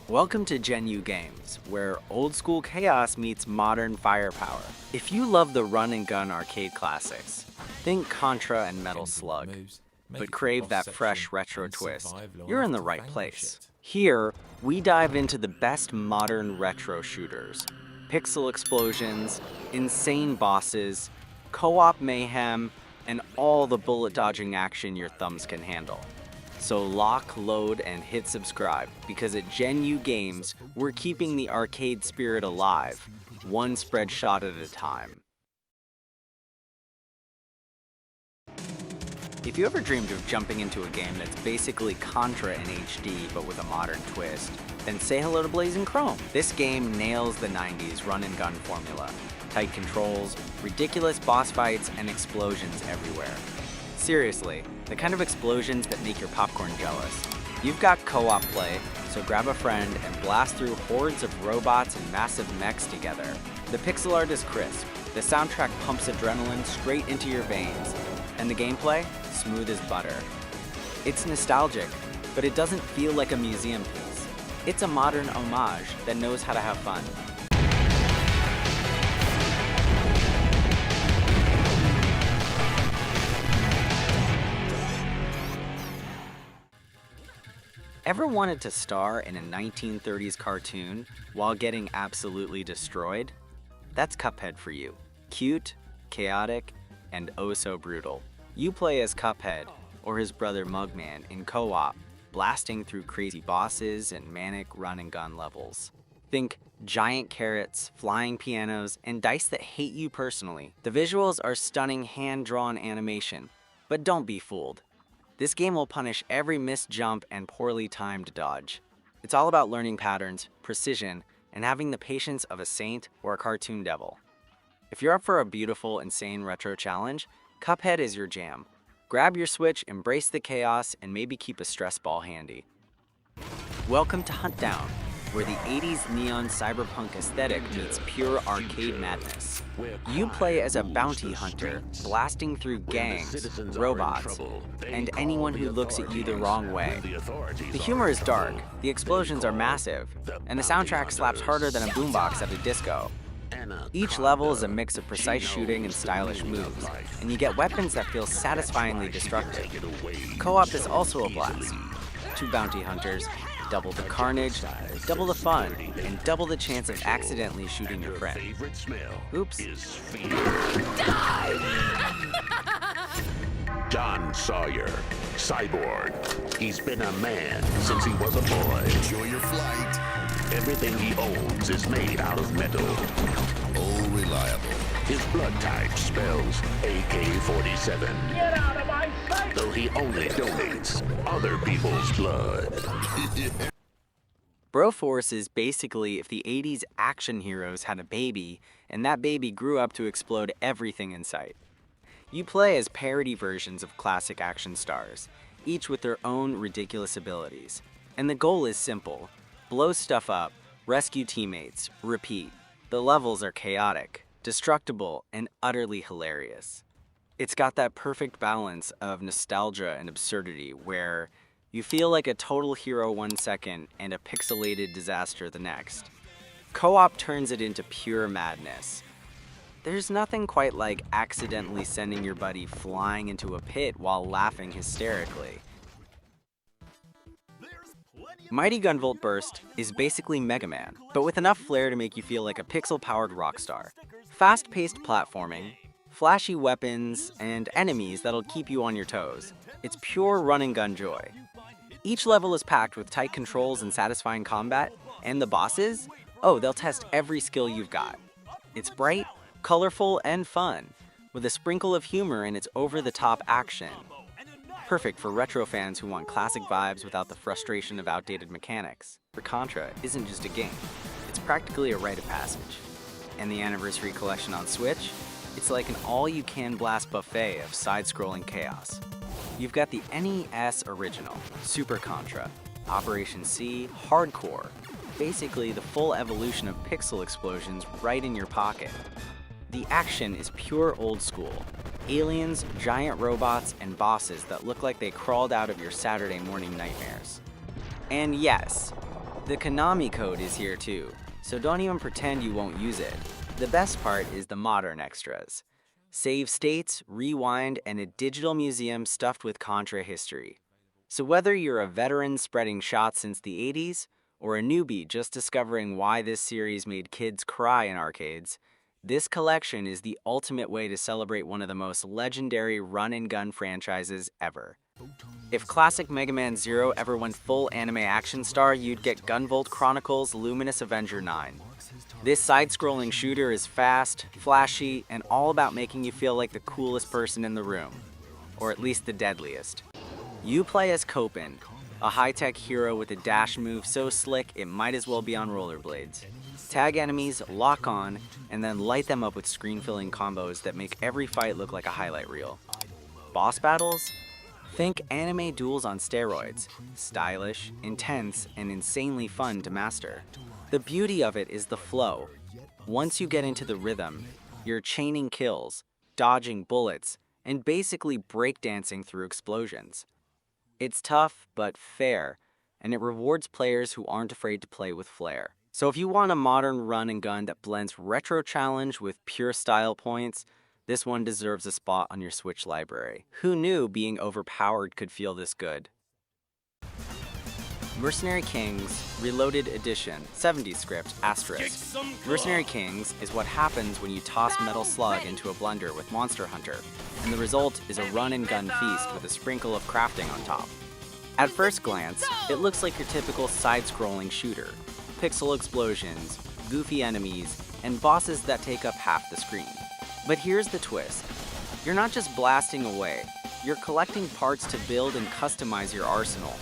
Welcome to Gen U Games, where old school chaos meets modern firepower. If you love the run and gun arcade classics, think Contra and Metal Slug, but crave that fresh retro twist, you're in the right place. Here, we dive into the best modern retro shooters, pixel explosions, insane bosses, co-op mayhem, and all the bullet dodging action your thumbs can handle. So lock, load, and hit subscribe, because at Gen U Games, we're keeping the arcade spirit alive, one spread shot at a time. If you ever dreamed of jumping into a game that's basically Contra in HD but with a modern twist, then say hello to Blazing Chrome. This game nails the 90s run and gun formula. Tight controls, ridiculous boss fights, and explosions everywhere. Seriously, the kind of explosions that make your popcorn jealous. You've got co-op play, so grab a friend and blast through hordes of robots and massive mechs together. The pixel art is crisp, the soundtrack pumps adrenaline straight into your veins, and the gameplay, smooth as butter. It's nostalgic, but it doesn't feel like a museum piece. It's a modern homage that knows how to have fun. Ever wanted to star in a 1930s cartoon while getting absolutely destroyed? That's Cuphead for you. Cute, chaotic, and oh so brutal. You play as Cuphead, or his brother Mugman, in co-op, blasting through crazy bosses and manic run and gun levels. Think giant carrots, flying pianos, and dice that hate you personally. The visuals are stunning hand-drawn animation, but don't be fooled. This game will punish every missed jump and poorly timed dodge. It's all about learning patterns, precision, and having the patience of a saint or a cartoon devil. If you're up for a beautiful, insane retro challenge, Cuphead is your jam. Grab your Switch, embrace the chaos, and maybe keep a stress ball handy. Welcome to Huntdown, where the 80s neon cyberpunk aesthetic meets pure arcade madness. You play as a bounty hunter, blasting through gangs, robots, and anyone who looks at you the wrong way. The humor is dark, the explosions are massive, and the soundtrack slaps harder than a boombox at a disco. Each level is a mix of precise shooting and stylish moves, and you get weapons that feel satisfyingly destructive. Co-op is also a blast. 2 bounty hunters, double the carnage, double the fun, and double the chance of accidentally shooting your friend. Oops. John Sawyer, cyborg. He's been a man since he was a boy. Enjoy your flight. Everything he owns is made out of metal. Oh, reliable. His blood type spells AK-47. Get out of my sight! Though he only donates other people's blood. Broforce is basically if the 80s action heroes had a baby, and that baby grew up to explode everything in sight. You play as parody versions of classic action stars, each with their own ridiculous abilities. And the goal is simple: blow stuff up, rescue teammates, repeat. The levels are chaotic, destructible, and utterly hilarious. It's got that perfect balance of nostalgia and absurdity where you feel like a total hero one second and a pixelated disaster the next. Co-op turns it into pure madness. There's nothing quite like accidentally sending your buddy flying into a pit while laughing hysterically. Mighty Gunvolt Burst is basically Mega Man, but with enough flair to make you feel like a pixel-powered rock star. Fast-paced platforming, flashy weapons, and enemies that'll keep you on your toes. It's pure run and gun joy. Each level is packed with tight controls and satisfying combat, and the bosses? Oh, they'll test every skill you've got. It's bright, colorful, and fun, with a sprinkle of humor in its over-the-top action. Perfect for retro fans who want classic vibes without the frustration of outdated mechanics. For Contra isn't just a game, it's practically a rite of passage. And the Anniversary Collection on Switch? It's like an all-you-can-blast buffet of side-scrolling chaos. You've got the NES Original, Super Contra, Operation C, Hardcore, basically the full evolution of pixel explosions right in your pocket. The action is pure old school. Aliens, giant robots, and bosses that look like they crawled out of your Saturday morning nightmares. And yes, The Konami code is here too, so don't even pretend you won't use it. The best part is the modern extras. Save states, rewind, and a digital museum stuffed with Contra history. So whether you're a veteran spreading shots since the 80s, or a newbie just discovering why this series made kids cry in arcades, this collection is the ultimate way to celebrate one of the most legendary run-and-gun franchises ever. If classic Mega Man Zero ever went full anime action star, you'd get Gunvolt Chronicles Luminous Avenger 9. This side-scrolling shooter is fast, flashy, and all about making you feel like the coolest person in the room. Or at least the deadliest. You play as Copen, a high-tech hero with a dash move so slick it might as well be on rollerblades. Tag enemies, lock on, and then light them up with screen-filling combos that make every fight look like a highlight reel. Boss battles? Think anime duels on steroids. Stylish, intense, and insanely fun to master. The beauty of it is the flow. Once you get into the rhythm, you're chaining kills, dodging bullets, and basically breakdancing through explosions. It's tough, but fair, and it rewards players who aren't afraid to play with flair. So if you want a modern run and gun that blends retro challenge with pure style points, this one deserves a spot on your Switch library. Who knew being overpowered could feel this good? Mercenary Kings Reloaded Edition 70s script asterisk. Mercenary Kings is what happens when you toss Metal Slug into a blender with Monster Hunter, and the result is a run and gun feast with a sprinkle of crafting on top. At first glance, it looks like your typical side-scrolling shooter. Pixel explosions, goofy enemies, and bosses that take up half the screen. But here's the twist. You're not just blasting away, you're collecting parts to build and customize your arsenal.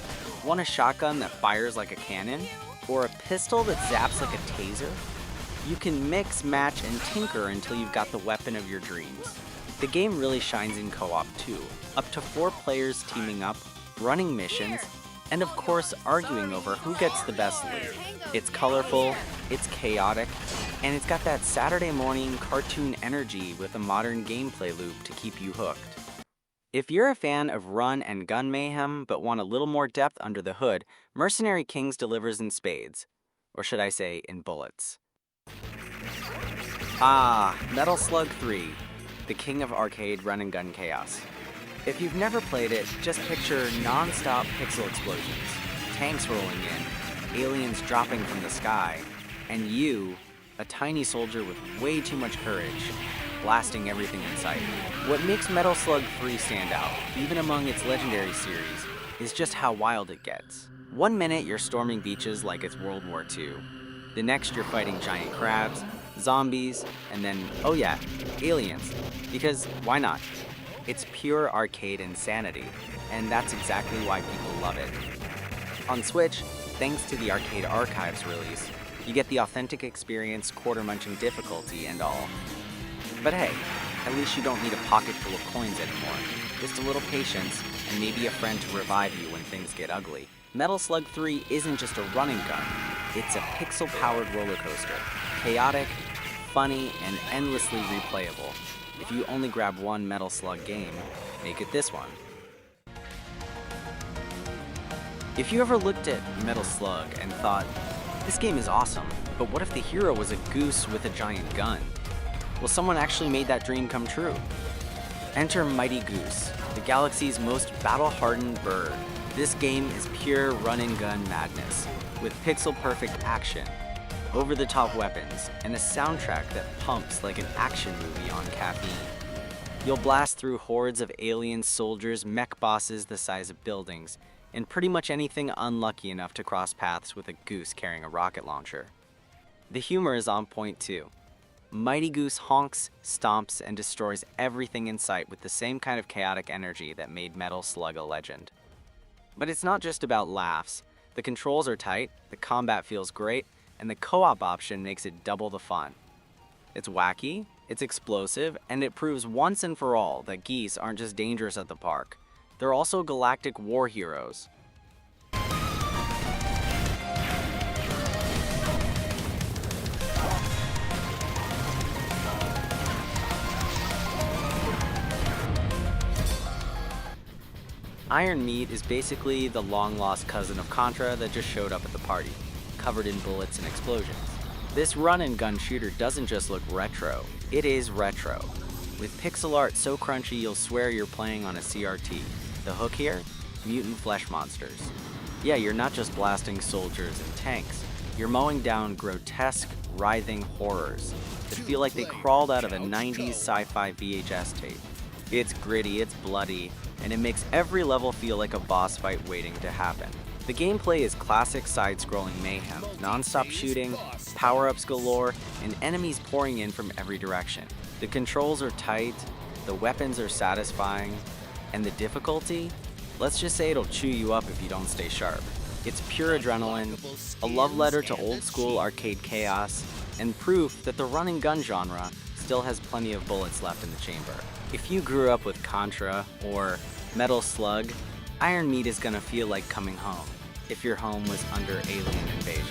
Want a shotgun that fires like a cannon? Or a pistol that zaps like a taser? You can mix, match, and tinker until you've got the weapon of your dreams. The game really shines in co-op too, up to 4 players teaming up, running missions, and of course arguing over who gets the best loot. It's colorful, it's chaotic, and it's got that Saturday morning cartoon energy with a modern gameplay loop to keep you hooked. If you're a fan of run and gun mayhem but want a little more depth under the hood, Mercenary Kings delivers in spades. Or should I say, in bullets. Metal Slug 3, the king of arcade run and gun chaos. If you've never played it, just picture non-stop pixel explosions, tanks rolling in, aliens dropping from the sky, and you, a tiny soldier with way too much courage, blasting everything in sight. What makes Metal Slug 3 stand out, even among its legendary series, is just how wild it gets. One minute you're storming beaches like it's World War II. The next you're fighting giant crabs, zombies, and then, oh yeah, aliens. Because why not? It's pure arcade insanity, and that's exactly why people love it. On Switch, thanks to the Arcade Archives release, you get the authentic experience, quarter-munching difficulty and all. But hey, at least you don't need a pocket full of coins anymore. Just a little patience, and maybe a friend to revive you when things get ugly. Metal Slug 3 isn't just a running gun, it's a pixel-powered roller coaster. Chaotic, funny, and endlessly replayable. If you only grab one Metal Slug game, make it this one. If you ever looked at Metal Slug and thought, this game is awesome, but what if the hero was a goose with a giant gun? Well, someone actually made that dream come true. Enter Mighty Goose, the galaxy's most battle-hardened bird. This game is pure run-and-gun madness, with pixel-perfect action, over-the-top weapons, and a soundtrack that pumps like an action movie on caffeine. You'll blast through hordes of alien soldiers, mech bosses the size of buildings, and pretty much anything unlucky enough to cross paths with a goose carrying a rocket launcher. The humor is on point too. Mighty Goose honks, stomps, and destroys everything in sight with the same kind of chaotic energy that made Metal Slug a legend. But it's not just about laughs. The controls are tight, the combat feels great, and the co-op option makes it double the fun. It's wacky, it's explosive, and it proves once and for all that geese aren't just dangerous at the park. They're also galactic war heroes. Iron Meat is basically the long-lost cousin of Contra that just showed up at the party. covered in bullets and explosions. This run-and-gun shooter doesn't just look retro, it is retro. With pixel art so crunchy you'll swear you're playing on a CRT. The hook here? Mutant flesh monsters. Yeah, you're not just blasting soldiers and tanks, you're mowing down grotesque, writhing horrors that feel like they crawled out of a 90s sci-fi VHS tape. It's gritty, it's bloody, and it makes every level feel like a boss fight waiting to happen. The gameplay is classic side-scrolling mayhem, non-stop shooting, power-ups galore, and enemies pouring in from every direction. The controls are tight, the weapons are satisfying, and the difficulty? Let's just say it'll chew you up if you don't stay sharp. It's pure adrenaline, a love letter to old-school arcade chaos, and proof that the run-and-gun genre still has plenty of bullets left in the chamber. If you grew up with Contra or Metal Slug, Iron Meat is gonna feel like coming home if your home was under alien invasion.